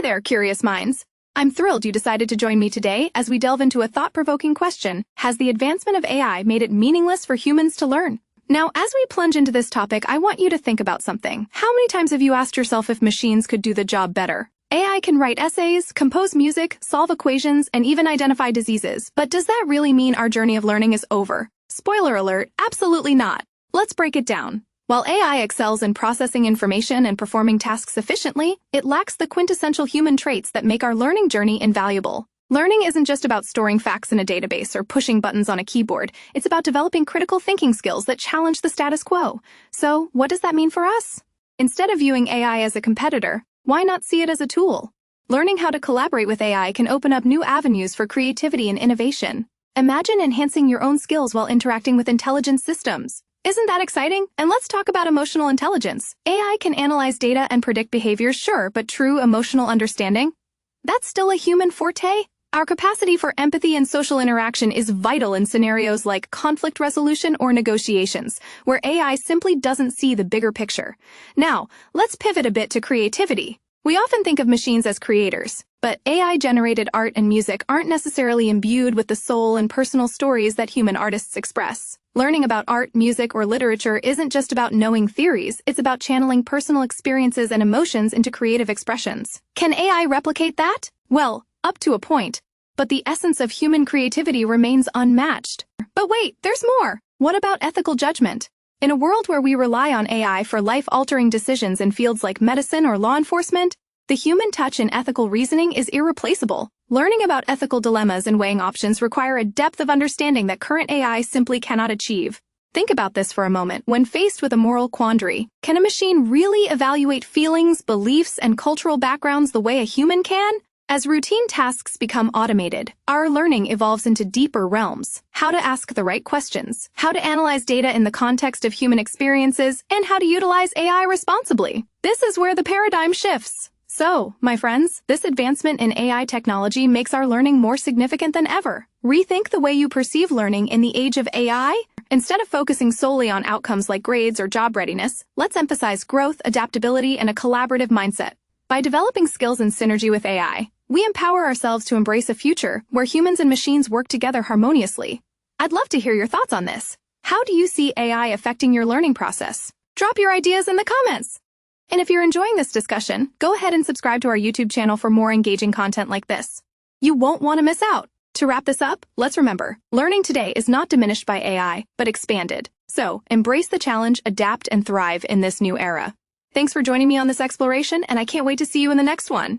Hey there, curious minds. I'm thrilled you decided to join me today as we delve into a thought-provoking question: has the advancement of AI made it meaningless for humans to learn? Now, as we plunge into this topic, I want you to think about something. How many times have you asked yourself if machines could do the job better? AI can write essays, compose music, solve equations, and even identify diseases. But does that really mean our journey of learning is over? Spoiler alert, absolutely not. Let's break it down. While AI excels in processing information and performing tasks efficiently, it lacks the quintessential human traits that make our learning journey invaluable. Learning isn't just about storing facts in a database or pushing buttons on a keyboard. It's about developing critical thinking skills that challenge the status quo. So, what does that mean for us? Instead of viewing AI as a competitor, why not see it as a tool? Learning how to collaborate with AI can open up new avenues for creativity and innovation. Imagine enhancing your own skills while interacting with intelligent systems. Isn't that exciting? And let's talk about emotional intelligence. AI can analyze data and predict behavior, sure, but true emotional understanding? That's still a human forte? Our capacity for empathy and social interaction is vital in scenarios like conflict resolution or negotiations, where AI simply doesn't see the bigger picture. Now, let's pivot a bit to creativity. We often think of machines as creators, but AI-generated art and music aren't necessarily imbued with the soul and personal stories that human artists express. Learning about art, music, or literature isn't just about knowing theories, it's about channeling personal experiences and emotions into creative expressions. Can AI replicate that? Well, up to a point, but the essence of human creativity remains unmatched. But wait, there's more! What about ethical judgment? In a world where we rely on AI for life-altering decisions in fields like medicine or law enforcement, the human touch in ethical reasoning is irreplaceable. Learning about ethical dilemmas and weighing options require a depth of understanding that current AI simply cannot achieve. Think about this for a moment. When faced with a moral quandary, can a machine really evaluate feelings, beliefs, and cultural backgrounds the way a human can? As routine tasks become automated, our learning evolves into deeper realms. How to ask the right questions, how to analyze data in the context of human experiences, and how to utilize AI responsibly. This is where the paradigm shifts. So, my friends, this advancement in AI technology makes our learning more significant than ever. Rethink the way you perceive learning in the age of AI. Instead of focusing solely on outcomes like grades or job readiness, let's emphasize growth, adaptability, and a collaborative mindset. By developing skills in synergy with AI, we empower ourselves to embrace a future where humans and machines work together harmoniously. I'd love to hear your thoughts on this. How do you see AI affecting your learning process? Drop your ideas in the comments. And if you're enjoying this discussion, go ahead and subscribe to our YouTube channel for more engaging content like this. You won't want to miss out. To wrap this up, let's remember, learning today is not diminished by AI, but expanded. So, embrace the challenge, adapt, and thrive in this new era. Thanks for joining me on this exploration, and I can't wait to see you in the next one.